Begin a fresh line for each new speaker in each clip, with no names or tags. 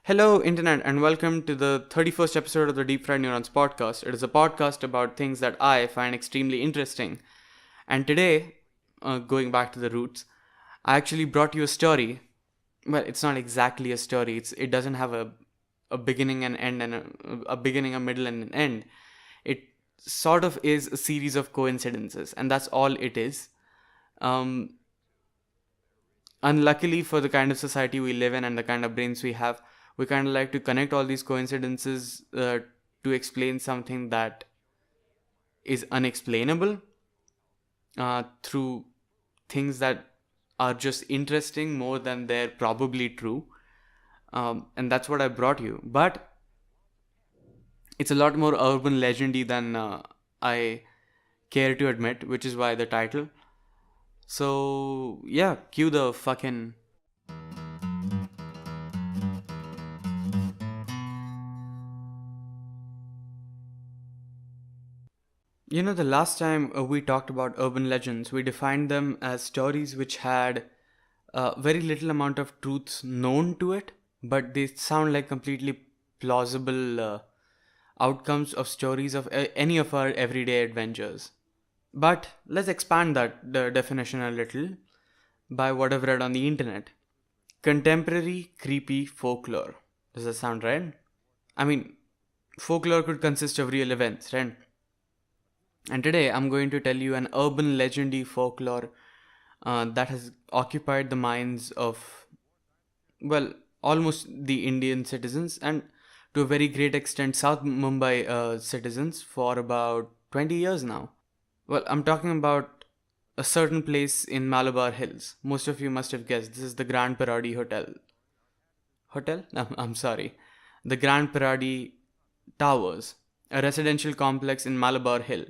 Hello, Internet, and welcome to the 31st episode of the Deep Fried Neurons podcast. It is a podcast about things that I find extremely interesting. And today, going back to the roots, I actually brought you a story. Well, it's not exactly a story. It doesn't have a beginning and end and a beginning, a middle, and an end. It sort of is a series of coincidences, and that's all it is. Um, Unluckily for the kind of society we live in and the kind of brains we have, we kind of like to connect all these coincidences to explain something that is unexplainable through things that are just interesting more than they're probably true. And that's what I brought you. But it's a lot more urban legendy than I care to admit, which is why the title. So, yeah, cue the fucking. The last time we talked about urban legends, we defined them as stories which had very little amount of truths known to it, but they sound like completely plausible outcomes of stories of any of our everyday adventures. But let's expand that the definition a little by what I've read on the internet. Contemporary creepy folklore. Does that sound right? I mean, folklore could consist of real events, right? And today I'm going to tell you an urban legendy folklore that has occupied the minds of, well, almost the Indian citizens and to a very great extent South Mumbai citizens for about 20 years now. Well, I'm talking about a certain place in Malabar Hills. Most of you must have guessed this is the Grand Paradis Hotel. Hotel? No, I'm sorry. The Grand Paradis Towers, a residential complex in Malabar Hill.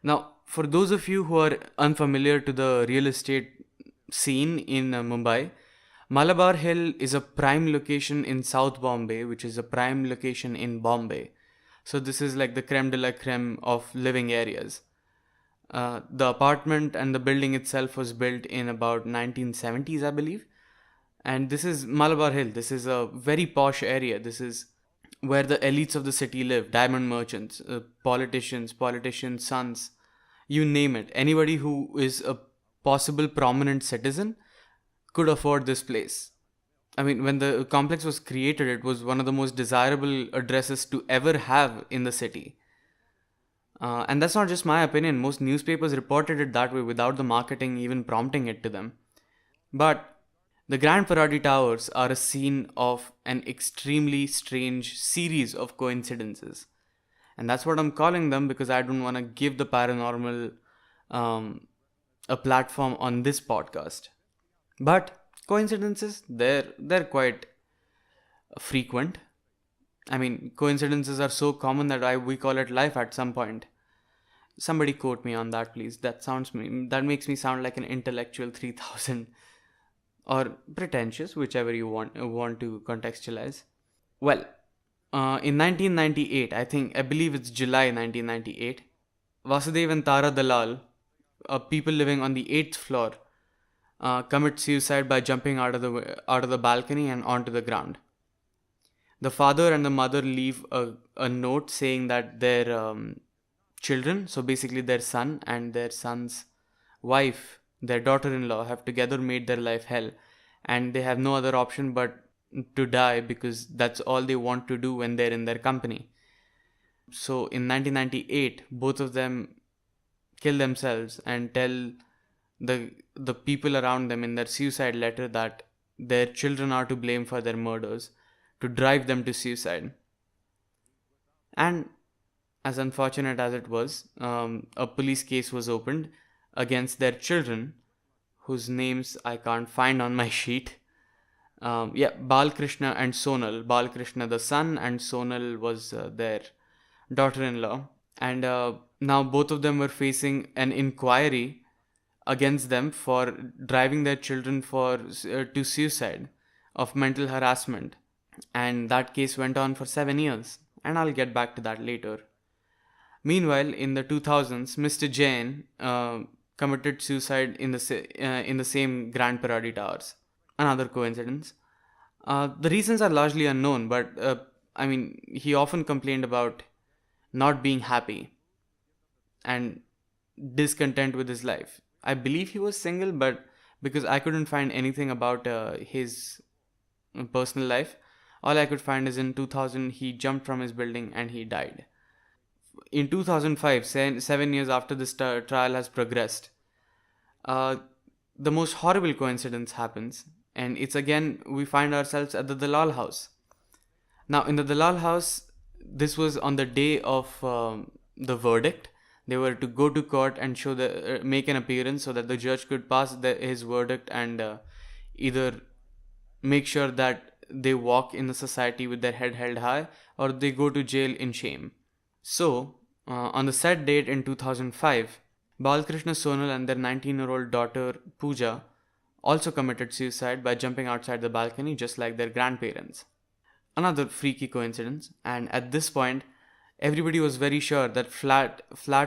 Now, for those of you who are unfamiliar to the real estate scene in Mumbai, Malabar Hill is a prime location in South Bombay, which is a prime location in Bombay. So this is like the creme de la creme of living areas. The apartment and the building itself was built in about 1970s, I believe. And this is Malabar Hill. This is a very posh area. This is where the elites of the city live, diamond merchants, politicians' sons, you name it. Anybody who is a possible prominent citizen could afford this place. I mean, when the complex was created, it was one of the most desirable addresses to ever have in the city. And that's not just my opinion. Most newspapers reported it that way without the marketing even prompting it to them. But the Grand Paradis Towers are a scene of an extremely strange series of coincidences. And that's what I'm calling them because I don't want to give the paranormal a platform on this podcast. But coincidences, they're quite frequent. I mean, coincidences are so common that we call it life at some point. Somebody quote me on that, please. That makes me sound like an intellectual 3000 or pretentious, whichever you want to contextualize. Well, in 1998, I believe it's July 1998, Vasudev and Tara Dalal, people living on the 8th floor, commit suicide by jumping out of the balcony and onto the ground. The father and the mother leave a note saying that their children, so basically their son and their son's wife, their daughter-in-law, have together made their life hell, and they have no other option but to die because that's all they want to do when they're in their company. So in 1998, both of them kill themselves and tell the people around them in their suicide letter that their children are to blame for their murders, to drive them to suicide. And as unfortunate as it was, a police case was opened against their children, whose names I can't find on my sheet. Balkrishna and Sonal. Balkrishna the son and Sonal was their daughter-in-law. And now both of them were facing an inquiry against them for driving their children to suicide of mental harassment. And that case went on for 7 years. And I'll get back to that later. Meanwhile, in the 2000s, Mr. Jain committed suicide in the same Grand Paradis Towers. Another coincidence. The reasons are largely unknown, but I mean, he often complained about not being happy and discontent with his life. I believe he was single, but because I couldn't find anything about his personal life, all I could find is in 2000 he jumped from his building and he died. In 2005, 7 years after this trial has progressed, uh, the most horrible coincidence happens, and it's again we find ourselves at the Dalal house. Now, in the Dalal house, this was on the day of the verdict. They were to go to court and show make an appearance so that the judge could pass his verdict and either make sure that they walk in the society with their head held high or they go to jail in shame. So, on the set date in 2005, Balkrishna Sonal and their 19-year-old daughter Pooja also committed suicide by jumping outside the balcony just like their grandparents. Another freaky coincidence, and at this point, everybody was very sure that flat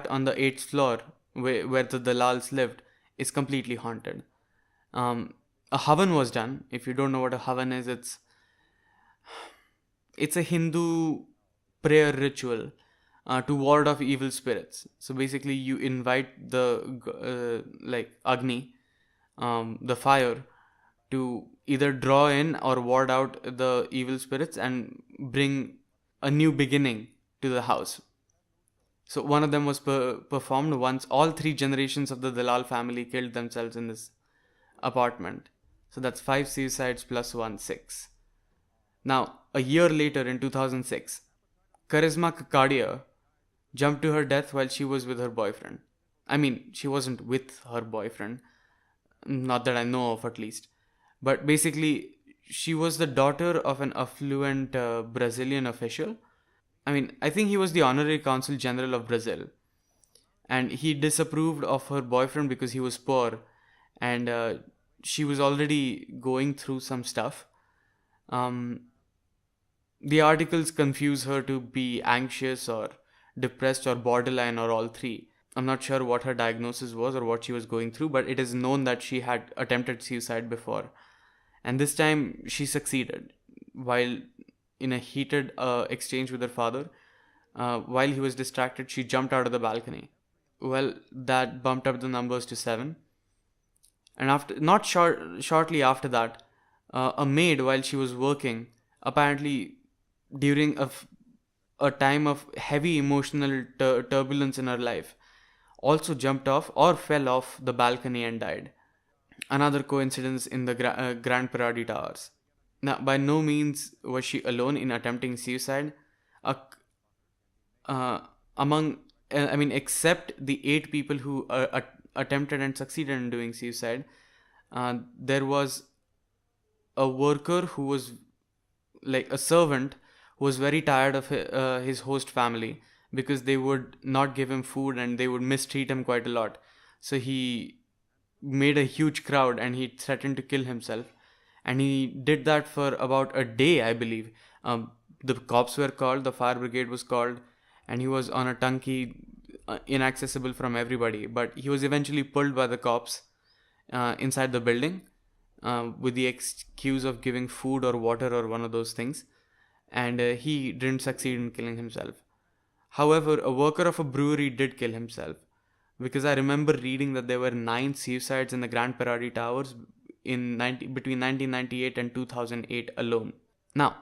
on the 8th floor where the Dalals lived is completely haunted. A havan was done. If you don't know what a havan is, it's a Hindu prayer ritual to ward off evil spirits. So basically, you invite the like Agni, the fire, to either draw in or ward out the evil spirits and bring a new beginning to the house. So one of them was performed once all three generations of the Dalal family killed themselves in this apartment. So that's 5 suicides plus 1, 6. Now, a year later in 2006, Charisma Kakadia jumped to her death while she was with her boyfriend. I mean, she wasn't with her boyfriend, not that I know of at least. But basically, she was the daughter of an affluent Brazilian official. I mean, I think he was the honorary consul general of Brazil. And he disapproved of her boyfriend because he was poor. And she was already going through some stuff. The articles confuse her to be anxious or depressed or borderline or all three. I'm not sure what her diagnosis was or what she was going through, but it is known that she had attempted suicide before. And this time she succeeded while in a heated exchange with her father. While he was distracted, she jumped out of the balcony. Well, that bumped up the numbers to 7. And shortly after that, a maid, while she was working, apparently during a time of heavy emotional turbulence in her life, also jumped off or fell off the balcony and died. Another coincidence in the Grand Paradis towers. Now, by no means was she alone in attempting suicide. Uh, except the 8 people who attempted and succeeded in doing suicide, there was a worker who was like a servant who was very tired of his host family because they would not give him food and they would mistreat him quite a lot. So he made a huge crowd and he threatened to kill himself. And he did that for about a day, I believe. The cops were called, the fire brigade was called, and he was on a tanki, inaccessible from everybody. But he was eventually pulled by the cops inside the building with the excuse of giving food or water or one of those things. And he didn't succeed in killing himself. However, a worker of a brewery did kill himself. Because I remember reading that there were 9 suicides in the Grand Paradis towers between 1998 and 2008 alone. Now,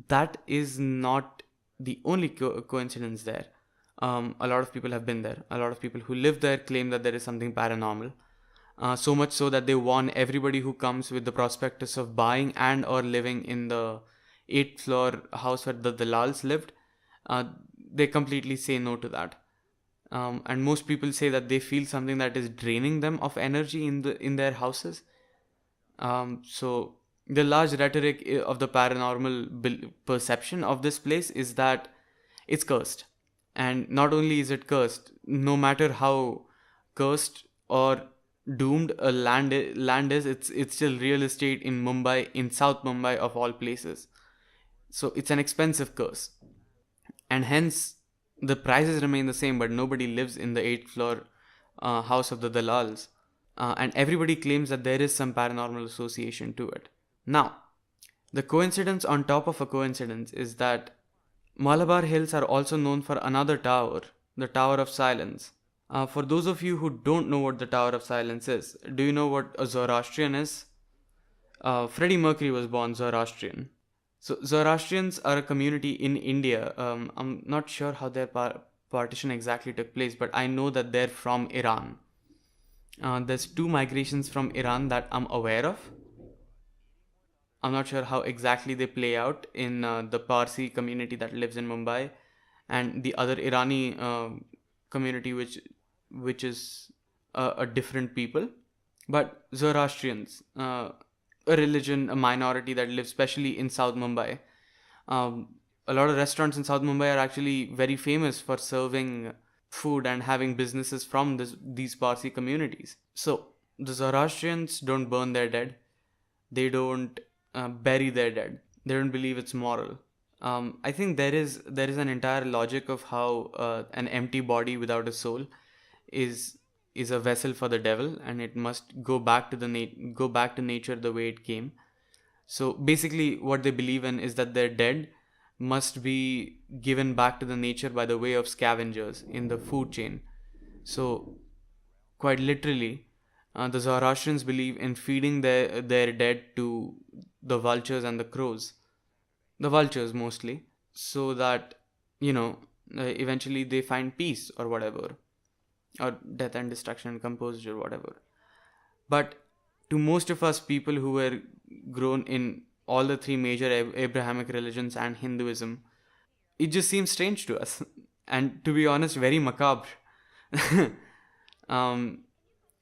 that is not the only coincidence there. A lot of people have been there. A lot of people who live there claim that there is something paranormal. So much so that they warn everybody who comes with the prospectus of buying and or living in the 8th floor house where the Dalals lived. They completely say no to that. And most people say that they feel something that is draining them of energy in their houses. So the large rhetoric of the paranormal perception of this place is that it's cursed. And not only is it cursed, no matter how cursed or doomed a land is, it's still real estate in Mumbai, in South Mumbai of all places. So it's an expensive curse. And hence, the prices remain the same, but nobody lives in the 8th floor house of the Dalals. And everybody claims that there is some paranormal association to it. Now, The coincidence on top of a coincidence is that Malabar Hills are also known for another tower, the Tower of Silence. For those of you who don't know what the Tower of Silence is, do you know what a Zoroastrian is? Freddie Mercury was born Zoroastrian. So Zoroastrians are a community in India. I'm not sure how their partition exactly took place, but I know that they're from Iran. There's two migrations from Iran that I'm aware of. I'm not sure how exactly they play out in the Parsi community that lives in Mumbai, and the other Irani community, which is a different people. But Zoroastrians, a religion, a minority that lives especially in South Mumbai. Um, a lot of restaurants in South Mumbai are actually very famous for serving food and having businesses from these Parsi communities. So the Zoroastrians don't burn their dead. They don't bury their dead. They don't believe it's moral. I think there is an entire logic of how an empty body without a soul is is a vessel for the devil, and it must go back to go back to nature the way it came. So basically, what they believe in is that their dead must be given back to the nature by the way of scavengers in the food chain. So quite literally, the Zoroastrians believe in feeding their dead to the vultures and the crows, the vultures mostly, so that, you know, eventually they find peace or whatever, or death and destruction and composure, whatever. But to most of us people who were grown in all the three major Abrahamic religions and Hinduism, it just seems strange to us, and to be honest, very macabre. um,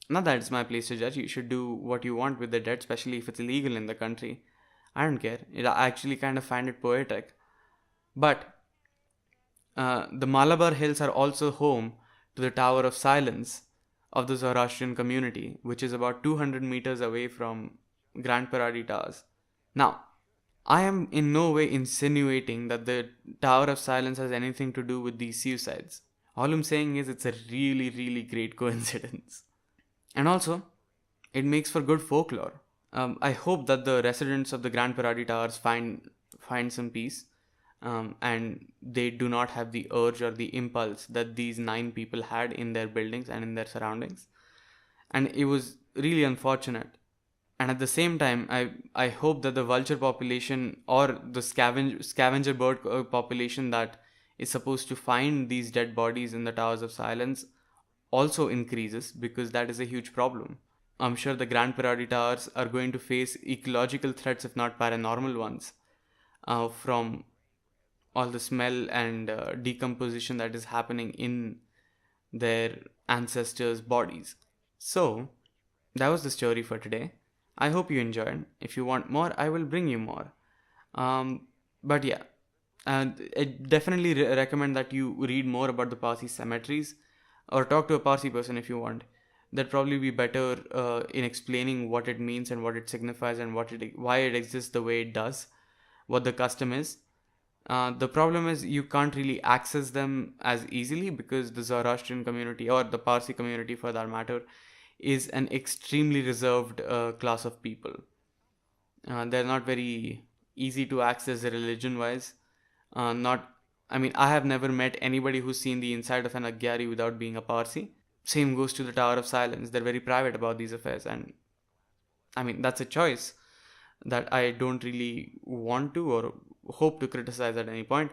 Not that it's my place to judge. You should do what you want with the dead, especially if it's illegal in the country. I don't care. I actually kind of find it poetic. But the Malabar Hills are also home to the Tower of Silence of the Zoroastrian community, which is about 200 meters away from Grand Paradis Towers. Now, I am in no way insinuating that the Tower of Silence has anything to do with these suicides. All I'm saying is it's a really, really great coincidence. And also, it makes for good folklore. I hope that the residents of the Grand Paradis Towers find some peace, and they do not have the urge or the impulse that these 9 people had in their buildings and in their surroundings. And it was really unfortunate. And at the same time, I hope that the vulture population or the scavenger bird population that is supposed to find these dead bodies in the Towers of Silence also increases, because that is a huge problem. I'm sure the Grand Paradis Towers are going to face ecological threats, if not paranormal ones, from all the smell and decomposition that is happening in their ancestors' bodies. So, that was the story for today. I hope you enjoyed. If you want more, I will bring you more. But yeah, and I definitely recommend that you read more about the Parsi cemeteries, or talk to a Parsi person if you want. That'd probably be better in explaining what it means and what it signifies and why it exists the way it does, what the custom is. The problem is you can't really access them as easily, because the Zoroastrian community, or the Parsi community for that matter, is an extremely reserved class of people. They're not very easy to access religion wise. Not, I mean, I have never met anybody who's seen the inside of an Agyari without being a Parsi. Same goes to the Tower of Silence. They're very private about these affairs, and I mean, that's a choice that I don't really want to or hope to criticize at any point.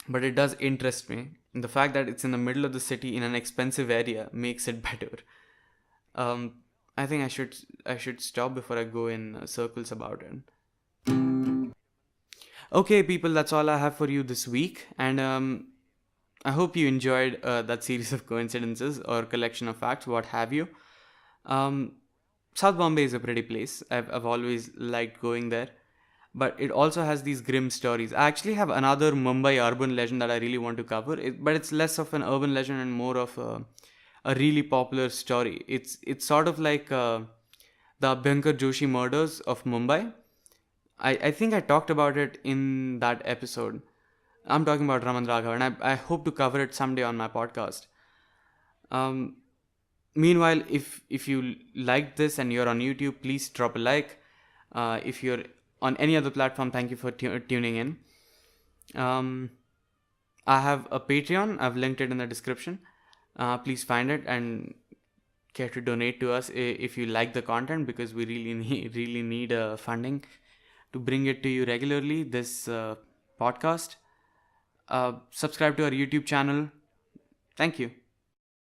But it does interest me. And the fact that it's in the middle of the city in an expensive area makes it better. Um, I think I should stop before I go in circles about it. Okay, people, that's all I have for you this week, and I hope you enjoyed that series of coincidences or collection of facts, what have you. Um, South Bombay is a pretty place. I've always liked going there, but it also has these grim stories. I actually have another Mumbai urban legend that I really want to cover, but it's less of an urban legend and more of a really popular story. It's sort of like the Abhyankar Joshi murders of Mumbai. I think I talked about it in that episode. I'm talking about Raman Raghav, and I hope to cover it someday on my podcast. Um, Meanwhile, if you liked this and you're on YouTube, please drop a like. If you're on any other platform, thank you for tuning in. I have a Patreon. I've linked it in the description. Please find it and care to donate to us if you like the content, because we really need funding to bring it to you regularly, this podcast. Subscribe to our YouTube channel. Thank you.